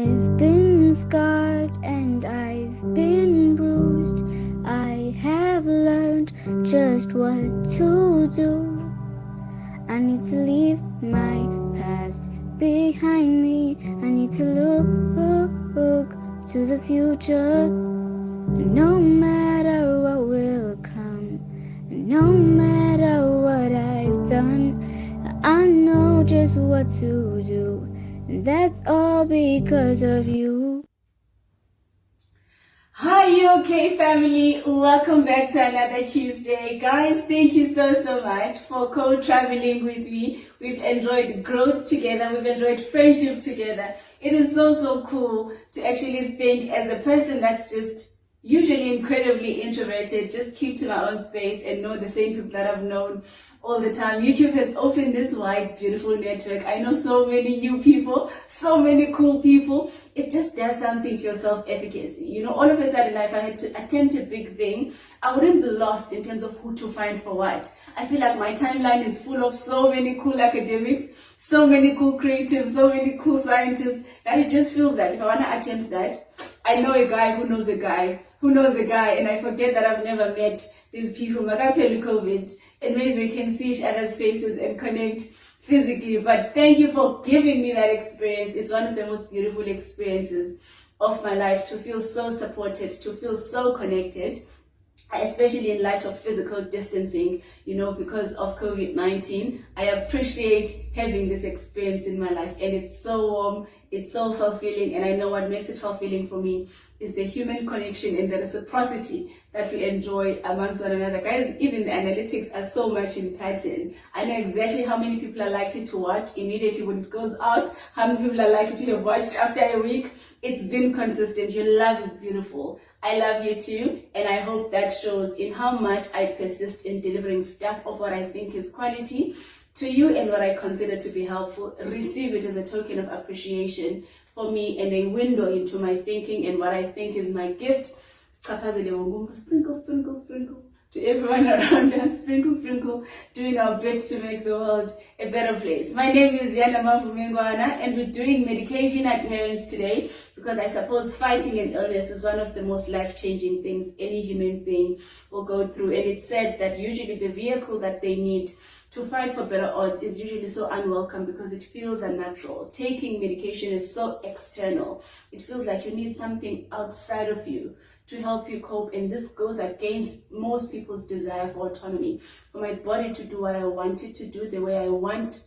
I've been scarred and I've been bruised. I have learned just what to do. I need to leave my past behind me. I need to look to the future. No matter what will come, no matter what I've done, I know just what to do. And that's all because of you. Hi, you okay, family? Welcome back to another Tuesday. Guys, thank you so much for co-traveling with me. We've enjoyed growth together. We've enjoyed friendship together. It is so cool to actually think as a person that's just usually incredibly introverted, just keep to my own space and know the same people that I've known all the time. YouTube has opened this wide, beautiful network. I know so many new people, so many cool people. It just does something to your self-efficacy. You know, all of a sudden, if I had to attempt a big thing, I wouldn't be lost in terms of who to find for what. I feel like my timeline is full of so many cool academics, so many cool creatives, so many cool scientists, that it just feels like if I want to attempt that, I know a guy who knows a guy who knows a guy, and I forget that I've never met these people. Magapelu COVID, and maybe we can see each other's faces and connect physically. But thank you for giving me that experience. It's one of the most beautiful experiences of my life, to feel so supported, to feel so connected, especially in light of physical distancing, you know, because of COVID-19. I appreciate having this experience in my life, and it's so warm, it's so fulfilling, and I know what makes it fulfilling for me is the human connection and the reciprocity that we enjoy amongst one another. Guys, even the analytics are so much in pattern. I know exactly how many people are likely to watch immediately when it goes out, how many people are likely to have watched after a week. It's been consistent. Your love is beautiful. I love you too, and I hope that shows in how much I persist in delivering stuff of what I think is quality to you and what I consider to be helpful. Receive it as a token of appreciation for me and a window into my thinking and what I think is my gift. Sprinkle, sprinkle. To everyone around us, sprinkle, doing our best to make the world a better place. My name is Yana Mavumengwana, and we're doing medication adherence today because I suppose fighting an illness is one of the most life-changing things any human being will go through. And it's said that usually the vehicle that they need to fight for better odds is usually so unwelcome because it feels unnatural. Taking medication is so external. It feels like you need something outside of you to help you cope, and this goes against most people's desire for autonomy, for my body to do what I want it to do the way I want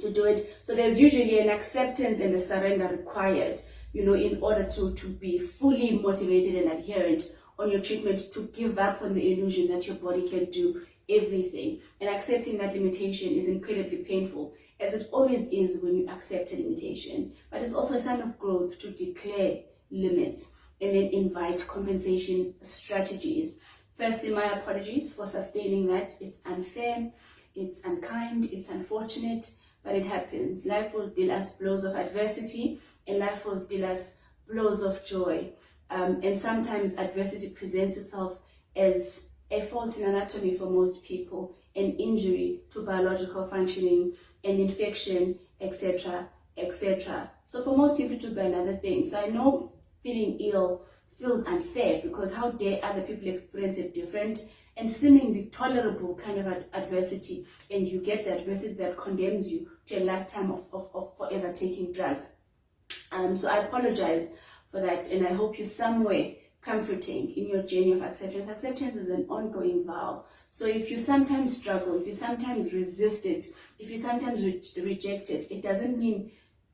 to do it. So there's usually an acceptance and a surrender required, you know, in order to be fully motivated and adherent on your treatment, to give up on the illusion that your body can do everything. And accepting that limitation is incredibly painful, as it always is when you accept a limitation. But it's also a sign of growth to declare limits and then invite compensation strategies. Firstly, my apologies for sustaining that. It's unfair, it's unkind, it's unfortunate, but it happens. Life will deal us blows of adversity, and life will deal us blows of joy. And sometimes adversity presents itself as a fault in anatomy for most people, an injury to biological functioning, an infection, etc., etc. So for most people, it could be another thing. So I know feeling ill feels unfair, because how dare other people experience a different and seemingly tolerable kind of adversity, and you get the adversity that condemns you to a lifetime of forever taking drugs. So I apologize for that, and I hope you're somewhere comforting in your journey of acceptance. Acceptance is an ongoing vow. So if you sometimes struggle, if you sometimes resist it, if you sometimes reject it, it doesn't mean,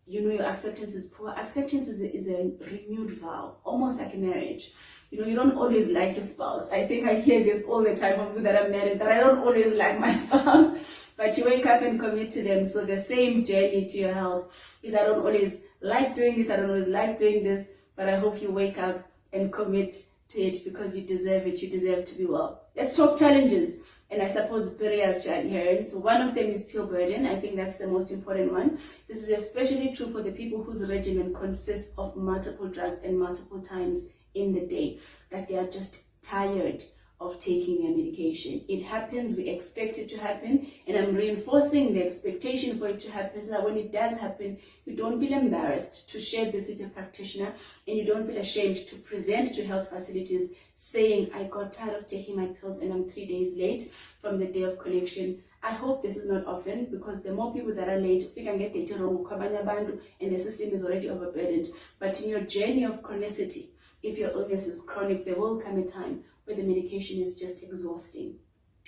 you know, your acceptance is poor. Acceptance is a renewed vow, almost like a marriage. You know, you don't always like your spouse. I think I hear this all the time from people that are married, that I don't always like my spouse, but you wake up and commit to them. So the same journey to your health is, I don't always like doing this, I don't always like doing this, but I hope you wake up and commit to it because you deserve it. You deserve to be well. Let's talk challenges, and I suppose barriers to adherence. So one of them is pill burden. I think that's the most important one. This is especially true for the people whose regimen consists of multiple drugs and multiple times in the day, that they are just tired of taking their medication. It happens, we expect it to happen, and I'm reinforcing the expectation for it to happen so that when it does happen, you don't feel embarrassed to share this with your practitioner, and you don't feel ashamed to present to health facilities saying, I got tired of taking my pills and I'm 3 days late from the day of collection. I hope this is not often, because the more people that are late, and the system is already overburdened. But in your journey of chronicity, if your illness is chronic, there will come a time where the medication is just exhausting.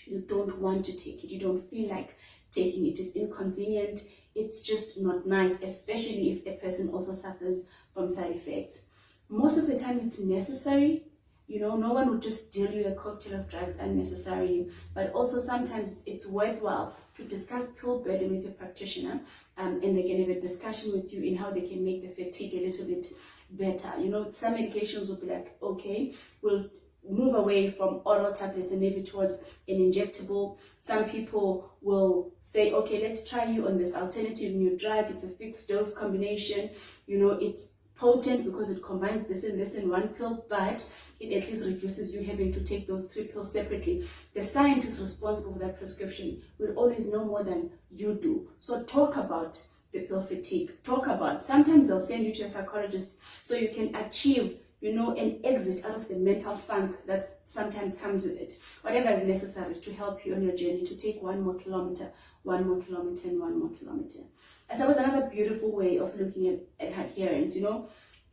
You don't want to take it. You don't feel like taking it. It's inconvenient. It's just not nice, especially if a person also suffers from side effects. Most of the time it's necessary. No one would just deal you a cocktail of drugs unnecessarily, but also sometimes it's worthwhile to discuss pill burden with your practitioner, and they can have a discussion with you in how they can make the fatigue a little bit better. Some medications will be like, okay, we'll move away from oral tablets and maybe towards an injectable. Some people will say, okay, let's try you on this alternative new drug. It's a fixed dose combination. It's potent because it combines this and this in one pill, but it at least reduces you having to take those 3 pills separately. The scientist responsible for that prescription will always know more than you do. So talk about the pill fatigue. Sometimes they'll send you to a psychologist so you can achieve, an exit out of the mental funk that sometimes comes with it. Whatever is necessary to help you on your journey to take 1 more kilometer, 1 more kilometer, and 1 more kilometer. I suppose another beautiful way of looking at adherence,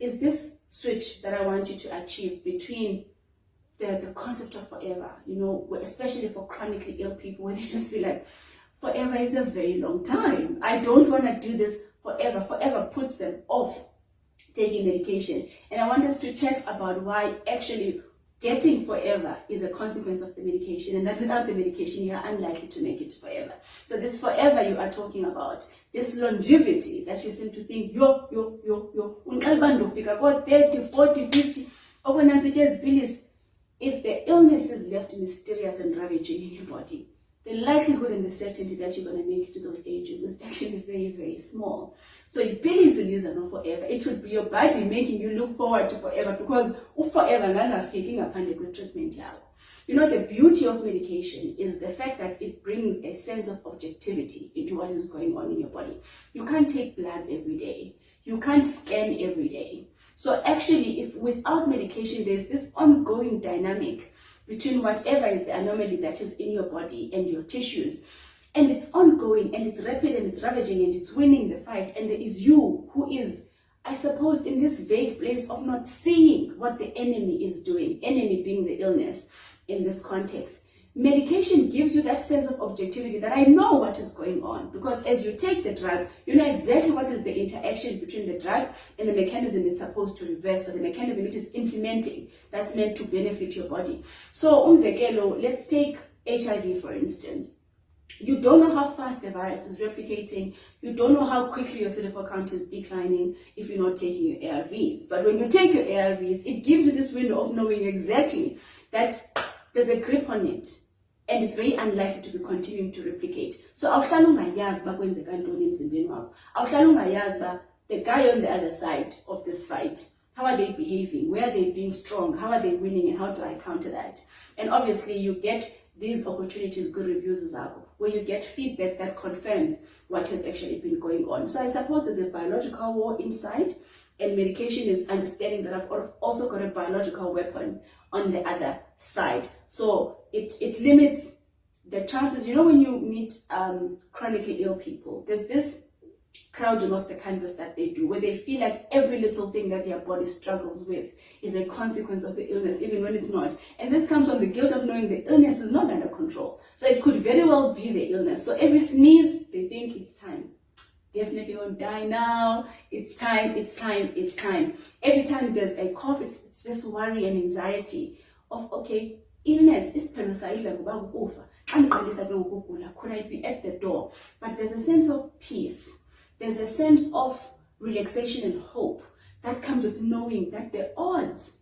is this switch that I want you to achieve between the concept of forever, especially for chronically ill people, where they just feel like forever is a very long time. I don't want to do this forever. Forever puts them off taking medication. And I want us to chat about why actually getting forever is a consequence of the medication, and that without the medication, you are unlikely to make it forever. So this forever you are talking about, this longevity that you seem to think, fika 30, 40, 50, if the illness is left mysterious and ravaging in your body, the likelihood and the certainty that you're going to make it to those ages is actually very, very small. So pills are not forever. It should be your body making you look forward to forever, because forever faking upon a good treatment. The beauty of medication is the fact that it brings a sense of objectivity into what is going on in your body. You can't take bloods every day. You can't scan every day. So actually, if without medication, there's this ongoing dynamic between whatever is the anomaly that is in your body and your tissues. And it's ongoing, and it's rapid, and it's ravaging, and it's winning the fight. And there is you who is, I suppose, in this vague place of not seeing what the enemy is doing, enemy being the illness in this context. Medication gives you that sense of objectivity that I know what is going on, because as you take the drug, you know exactly what is the interaction between the drug and the mechanism it's supposed to reverse, or the mechanism it is implementing that's meant to benefit your body. So, let's take HIV for instance. You don't know how fast the virus is replicating. You don't know how quickly your CD4 count is declining if you're not taking your ARVs. But when you take your ARVs, it gives you this window of knowing exactly that there's a grip on it, and it's very unlikely to be continuing to replicate. So the guy on the other side of this fight, how are they behaving? Where are they being strong? How are they winning? And how do I counter that? And obviously you get these opportunities, good reviews, where you get feedback that confirms what has actually been going on. So I suppose there's a biological war inside, and medication is understanding that I've also got a biological weapon on the other side. So it limits the chances. When you meet chronically ill people, there's this crowding of the canvas that they do, where they feel like every little thing that their body struggles with is a consequence of the illness, even when it's not. And this comes from the guilt of knowing the illness is not under control. So it could very well be the illness. So every sneeze, they think it's time. Definitely won't die now. It's time, it's time, it's time. Every time there's a cough, it's this worry and anxiety of, okay, illness is could I be at the door? But there's a sense of peace. There's a sense of relaxation and hope that comes with knowing that the odds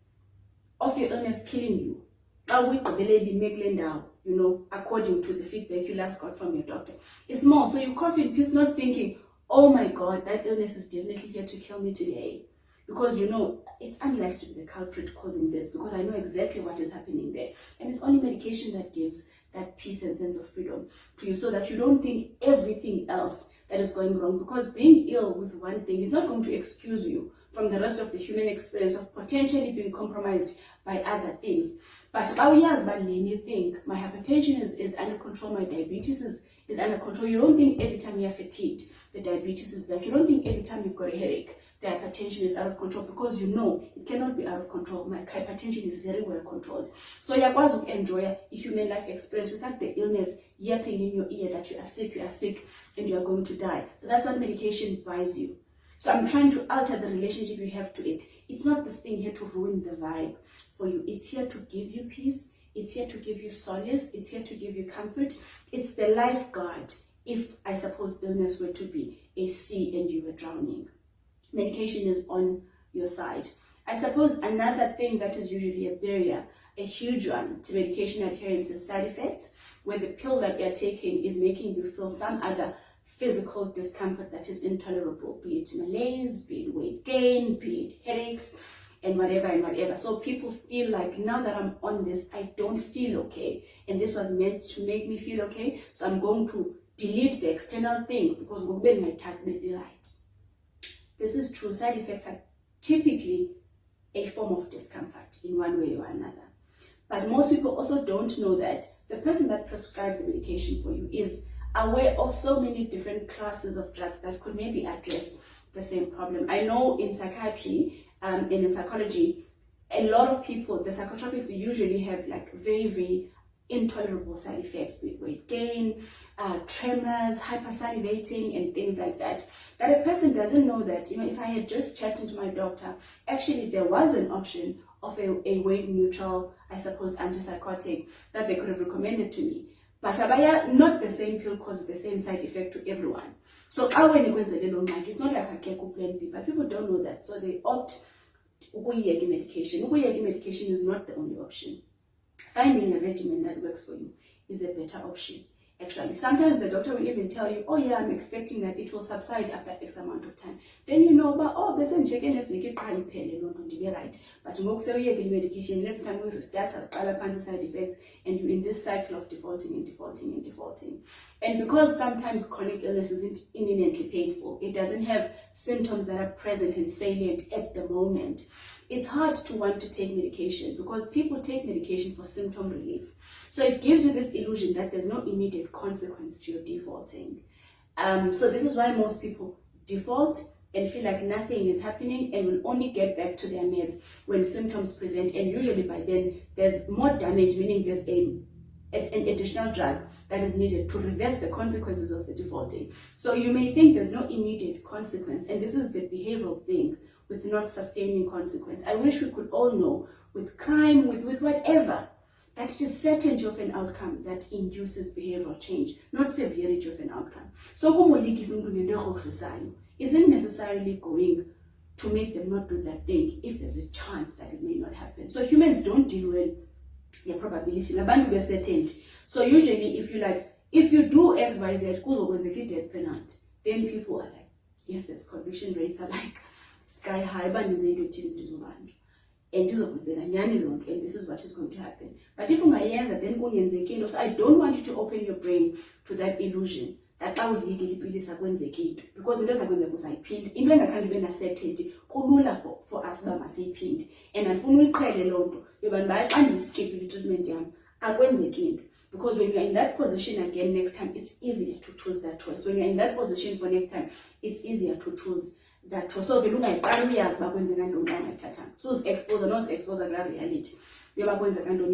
of your illness killing you according to the feedback you last got from your doctor, is more. So you cough in peace, not thinking, oh my God, that illness is definitely here to kill me today. because you know it's unlikely to be the culprit causing this, because I know exactly what is happening there. And it's only medication that gives that peace and sense of freedom to you, so that you don't think everything else that is going wrong, because being ill with one thing is not going to excuse you from the rest of the human experience of potentially being compromised by other things. But you think my hypertension is under control, my diabetes is under control. You don't think every time you're fatigued, the diabetes is back. You don't think every time you've got a headache, the hypertension is out of control, because you know it cannot be out of control. My hypertension is very well controlled. So you are to enjoy a human life experience without the illness yapping in your ear that you are sick, and you are going to die. So that's what medication buys you. So I'm trying to alter the relationship you have to it. It's not this thing here to ruin the vibe for you. It's here to give you peace. It's here to give you solace. It's here to give you comfort. It's the lifeguard if, I suppose, illness were to be a sea and you were drowning. Medication is on your side. I suppose another thing that is usually a barrier, a huge one, to medication adherence is side effects, where the pill that you're taking is making you feel some other physical discomfort that is intolerable, be it malaise, be it weight gain, be it headaches, and whatever. So people feel like, now that I'm on this, I don't feel okay, and this was meant to make me feel okay, so I'm going to delete the external thing because we're my right. This is true. Side effects are typically a form of discomfort in one way or another. But most people also don't know that the person that prescribed the medication for you is aware of so many different classes of drugs that could maybe address the same problem. I know in psychiatry, in psychology, a lot of people, the psychotropics usually have like very, very intolerable side effects, with weight gain, tremors, hypersalivating, and things like that a person doesn't know that, you know, if I had just chatted to my doctor, actually there was an option of a weight neutral, I suppose, antipsychotic that they could have recommended to me. But abaya, not the same pill causes the same side effect to everyone. So it's not like a keku plan B, but people don't know that. So they opt medication. Medication is not the only option. Finding a regimen that works for you is a better option. Actually, sometimes the doctor will even tell you, oh yeah, I'm expecting that it will subside after X amount of time. Then you know, but oh, bese checking if they get right. But you also get medication, and every time we restart other side effects, and you're in this cycle of defaulting. And because sometimes chronic illness isn't imminently painful, it doesn't have symptoms that are present and salient at the moment, it's hard to want to take medication, because people take medication for symptom relief. So it gives you this illusion that there's no immediate consequence to your defaulting. So this is why most people default and feel like nothing is happening, and will only get back to their meds when symptoms present. And usually by then there's more damage, meaning there's an additional drug that is needed to reverse the consequences of the defaulting. So you may think there's no immediate consequence, and this is the behavioral thing with not sustaining consequence. I wish we could all know, with crime, with whatever, that it is certainty of an outcome that induces behavioral change, not severity of an outcome. So isn't necessarily going to make them not do that thing if there's a chance that it may not happen. So humans don't deal with the probability. Certainty. So usually if you do X, Y, Z, death penalty, then people are like, yes, as conviction rates are like sky high, and this is what is going to happen. But if then so I don't want you to open your brain to that illusion that I was because certainty for us and treatment because when you're in that position again next time, it's easier to choose that choice. When you're in that position for next time, it's easier to choose that choice. So if you look at so expose reality,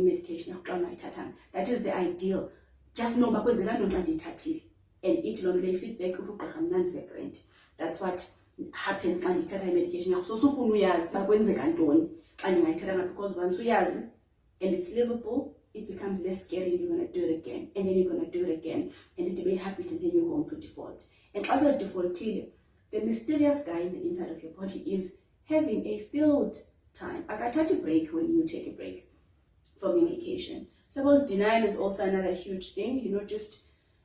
medication, that is the ideal. Just know and eat lonely feedback. That's what happens when you take medication. So because once we and it's livable, it becomes less scary, and you're going to do it again, and then you're going to do it again, and it will be habit, and then you're going to default. And also defaulting, the mysterious guy in the inside of your body is having a filled time. I can touch a break when you take a break from your medication. Suppose denial is also another huge thing,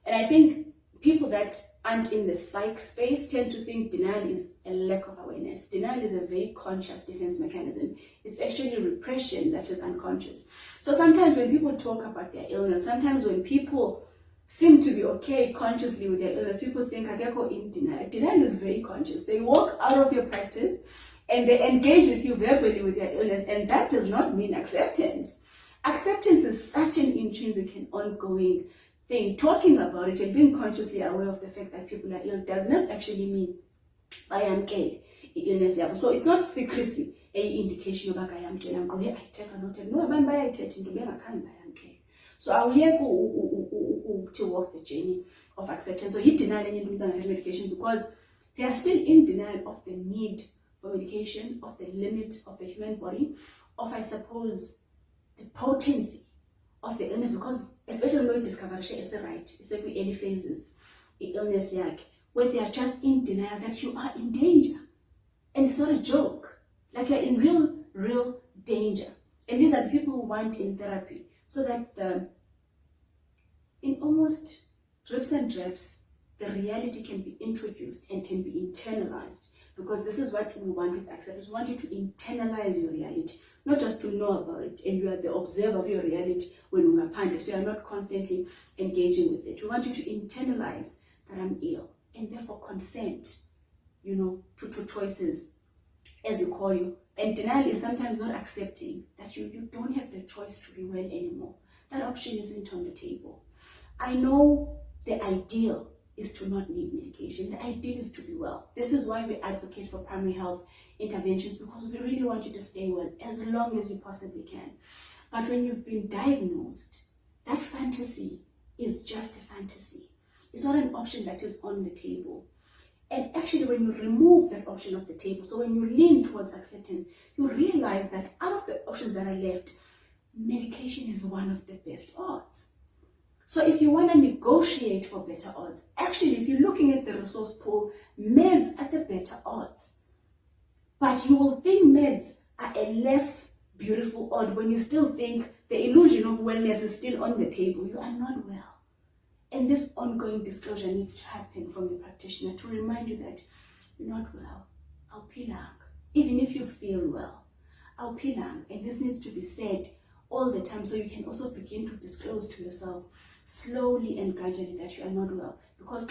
and I think people that aren't in the psych space tend to think denial is a lack of awareness. Denial is a very conscious defense mechanism. It's actually repression that is unconscious. So sometimes when people talk about their illness, sometimes when people seem to be okay consciously with their illness, people think, I get caught in denial. Denial is very conscious. They walk out of your practice and they engage with you verbally with their illness, and that does not mean acceptance. Acceptance is such an intrinsic and ongoing thing. Talking about it and being consciously aware of the fact that people are ill does not actually mean I am ill. Illness. So it's not secrecy, a indication of I am ill. I'm going to take a note. No, I'm by taking to be a kind I am ill. So I'll here go to walk the journey of acceptance. So he denied any medication because they are still in denial of the need for medication, of the limit of the human body, of, I suppose, the potency of the illness, because especially when we discover she is right, it's like early phases, the illness where they are just in denial that you are in danger. And it's not a joke. Like you're in real danger. And these are the people who want in therapy, so that in almost drips and drabs, the reality can be introduced and can be internalized. Because this is what we want with acceptance. We want you to internalize your reality, not just to know about it, and you are the observer of your reality when you are panda, so you are not constantly engaging with it. We want you to internalize that I'm ill, and therefore consent, to choices, as you call you. And denial is sometimes not accepting that you don't have the choice to be well anymore. That option isn't on the table. I know the ideal is to not need medication. The ideal is to be well. This is why we advocate for primary health interventions, because we really want you to stay well as long as you possibly can. But when you've been diagnosed, that fantasy is just a fantasy. It's not an option that is on the table. And actually, when you remove that option off the table, so when you lean towards acceptance, you realize that out of the options that are left, medication is one of the best odds. So if you want to negotiate for better odds, actually, if you're looking at the resource pool, meds are the better odds. But you will think meds are a less beautiful odd when you still think the illusion of wellness is still on the table. You are not well. And this ongoing disclosure needs to happen from the practitioner to remind you that you're not well. I'll pilang. Even if you feel well, I'll pilang. And this needs to be said all the time, so you can also begin to disclose to yourself slowly and gradually that you are not well. Because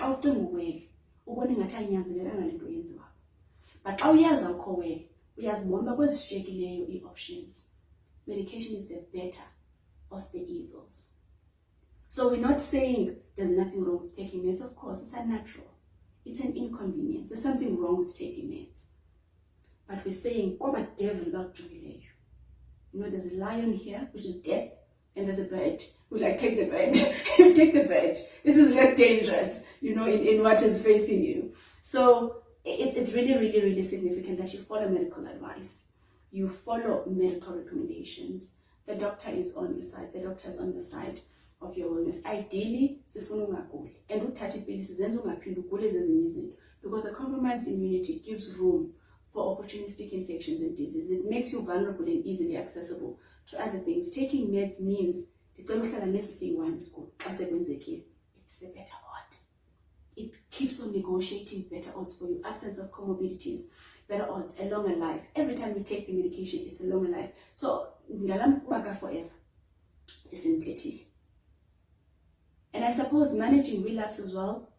but how years are well, we as one was shaking options. Medication is the better of the evils. So we're not saying there's nothing wrong with taking meds. Of course, it's unnatural. It's an inconvenience. There's something wrong with taking meds. But we're saying, what devil about jubilate? There's a lion here, which is death, and there's a bird. We take the bird. Take the bird. This is less dangerous, in what is facing you. So it's really, really, really significant that you follow medical advice. You follow medical recommendations. The doctor is on your side. The doctor is on the side of your wellness. Ideally, and because a compromised immunity gives room for opportunistic infections and diseases. It makes you vulnerable and easily accessible to other things. Taking meds means it's the better odd. It keeps on negotiating better odds for you. Absence of comorbidities, better odds, a longer life. Every time you take the medication, it's a longer life. So, forever. Isn't it? And I suppose managing relapse as well,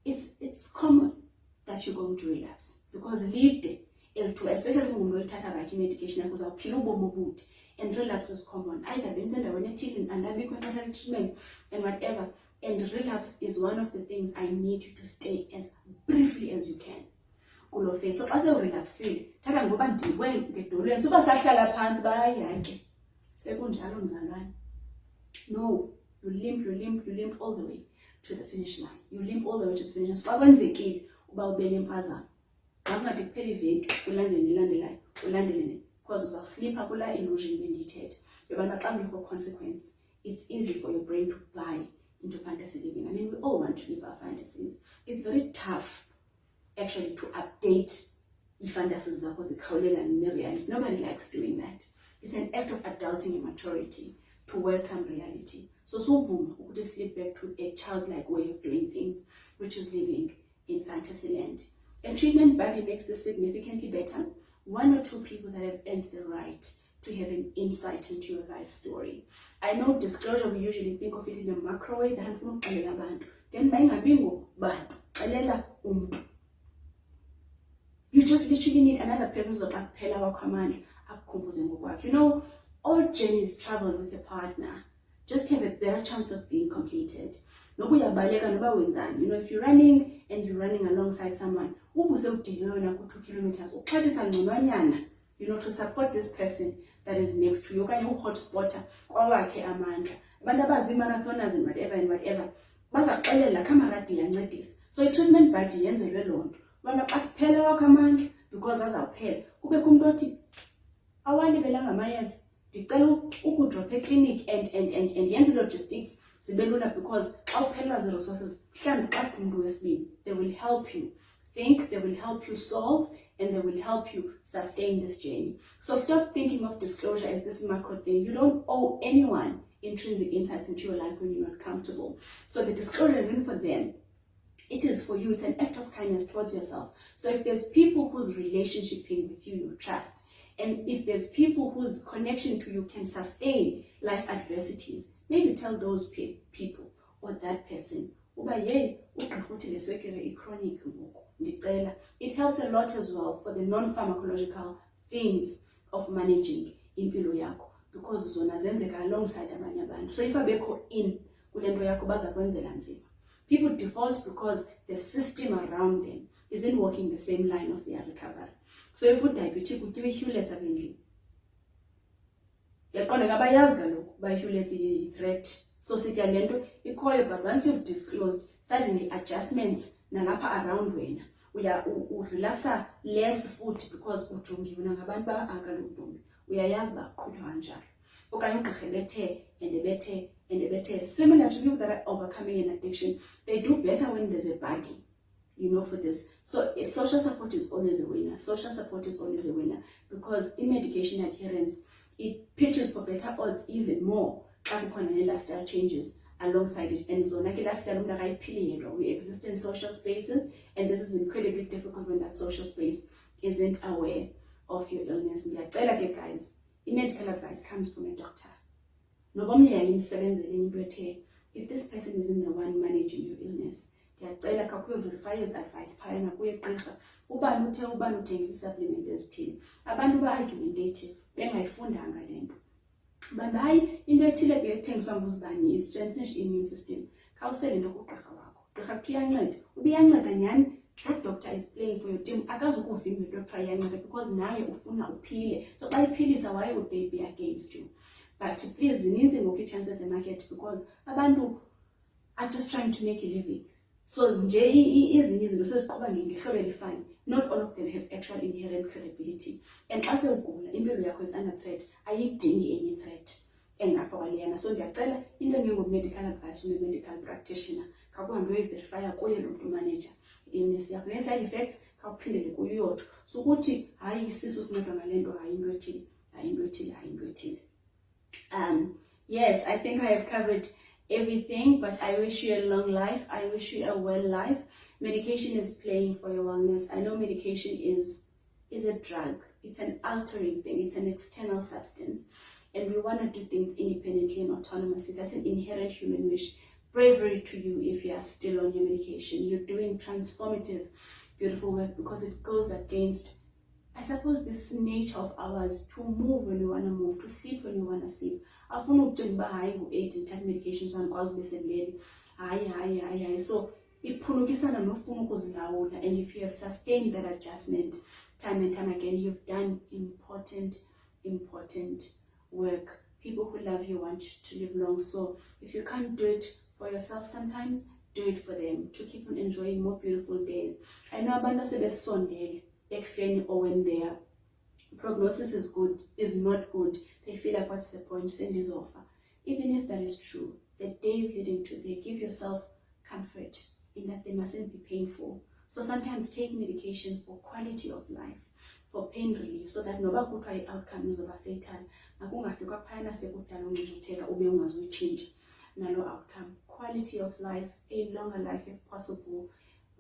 it's common that you're going to relapse, because lead especially when you take right medication, and relapse is common. Either and treatment and whatever. And relapse is one of the things I need you to stay as briefly as you can. So as a relapse, no, you limp all the way to the finish line. You limp all the way to the finish line. Because uzawuslipha sleep illusion bendithethi yoba xa kungekho consequence, it's easy for your brain to buy into fantasy living. I mean, we all want to live our fantasies. It's very tough actually to update fantasies zakho zikhawulelane nereality. Nobody likes doing that. It's an act of adulting and maturity to welcome reality. So suvuma ukuthi slip back to a childlike way of doing things, which is living in fantasy land. A treatment buddy makes this significantly better. 1 or 2 people that have earned the right to have an insight into your life story. I know disclosure, we usually think of it in a macro way, then you just literally need another person to akuphela command. You know, all journeys traveled with a partner just have a better chance of being completed. You know, if you're running and you're running alongside someone, 2 kilometers, you know, to support this person that is next to you. Okanye uhotspotter kwawakhe amandla. Abantu abazimarathoners and whatever. Bazaxelela kamaradi yancedisa. So i-treatment buddy yenzelwe loo nto. Ubana xa kuphela wakho amandla because azawuphela. Kubekho umuntu othi awalibelanga amayeza. Ndicela ukudropha eclinic and yenze logistics zibe lula because xa uphelelwa zi-resources mhlawumbi xa umuntu wesibini, they will help you think, they will help you solve, and they will help you sustain this journey. So stop thinking of disclosure as this macro thing. You don't owe anyone intrinsic insights into your life when you're not comfortable. So the disclosure isn't for them. It is for you. It's an act of kindness towards yourself. So if there's people whose relationshiping with you trust, and if there's people whose connection to you can sustain life adversities, maybe tell those people or that person, it helps a lot as well for the non-pharmacological things of managing impilo yakho, because zona zenzeka alongside abanye abantu. So if abekho in kule nto yakho bazakwenzela nzima. People default because the system around them isn't walking the same line of their recovery. So if udiabetic utyiwe i-Hewlett's abendlini, yaqonda kabayazi kaloku uba i-Hewlett's i-threat. So sitya le nto ikhoyo, but once you've disclosed, suddenly adjustments nalapha around wena urelapsa less futhi because ujongiwe nangabantu akaloku ntombi uyayazi uba qhutywa kanjalo. Okanye ugqirha ebethe similar to people that are overcoming an addiction, they do better when there's a buddy, you know, for this. So social support is always a winner. Social support is always a winner because in medication adherence, it pitches for better odds even more lifestyle changes alongside it. And so we exist in social spaces, and this is incredibly difficult when that social space isn't aware of your illness. Guys, medical advice comes from a doctor. If this person isn't the one managing your illness, verify his advice. Ubani uthengisa supplements ezithile. Abantu ba-argumentative, bengayifundanga le nto. Bamba hayi into ethile kuyethengiswa nguzibani is strengthen immune system. Khawusele into kugqirha wakho. Gqirha kuthi uyanceda. Ubiyanceda nyhani. That doctor is playing for your team. Akazukuvimba doctor iyanceda because naye ufuna uphile. So xa iphilisa, why would they be against you? But please, zininzi ngoku i-chance at the market because abantu are just trying to make a living. So nje ezinye izinto seziqhuba ngehlobo elifani. Not all of them have actual inherent credibility. And as a goal, impilo yakho is under threat. Ayidingi any threat. Engapha kwaleyana. So ndiyacela into engengo-medical advice from a medical practitioner. Khawuhambe uyoverifya kuye lo mntu manager illness yakho. Ne-side effects khawuphindele kuyo uyodwa. So ukuthi hayi isisu sincedwa ngale nto, hayi into ethile. Yes, I think I have covered everything, but I wish you a long life. I wish you a well life. Medication is playing for your wellness. I know medication is a drug. It's an altering thing. It's an external substance. And we want to do things independently and autonomously. That's an inherent human wish. Bravery to you if you are still on your medication. You're doing transformative, beautiful work because it goes against, I suppose, this nature of ours to move when we want to move, to sleep when we want to sleep. Afuna ukucinga hayi ngu-8 ndithatha medications andikwazi ubesendlele. Hayi. So iphulukisana nofuna ukuzilawula, and if you have sustained that adjustment time and time again, you've done important work. People who love you want to live long. So if you can't do it for yourself sometimes, do it for them, to keep on enjoying more beautiful days. I know abantu sebesondele ekufeni, or when their prognosis is not good, they feel like, what's the point? Send this offer. Even if that is true, the days leading to there, give yourself comfort in that they mustn't be painful. So sometimes take medication for quality of life, for pain relief, so that noba kuthiwa i-outcome izoba fatal, makungafika phayana sekudala ungcungcutheka ube ungazuyitshintsha. nano outcome, quality of life, a longer life if possible,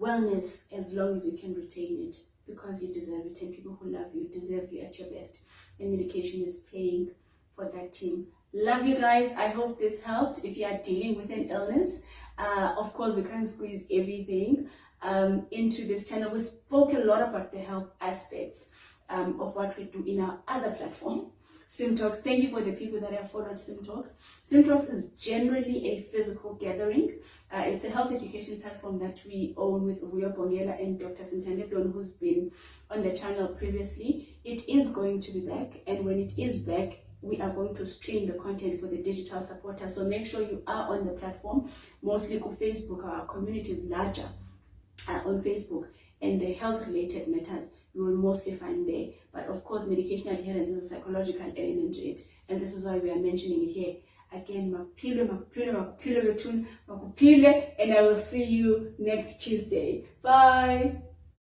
wellness as long as you can retain it, because you deserve it, and people who love you deserve you at your best, and medication is playing for that team. Love you guys. I hope this helped. If you are dealing with an illness, of course we can't squeeze everything into this channel. We spoke a lot about the health aspects of what we do in our other platform, Sim Talks. Thank you for the people that have followed Sim Talks. Sim Talks is generally a physical gathering. It's a health education platform that we own with Uvuyo Bongela and Dr. Sintande Don, who's been on the channel previously. It is going to be back, and when it is back, we are going to stream the content for the digital supporters. So make sure you are on the platform, mostly on Facebook. Our community is larger on Facebook, and the health related matters you will mostly find there. But of course, medication adherence is a psychological element to it, and this is why we are mentioning it here. Again, and I will see you next Tuesday. Bye.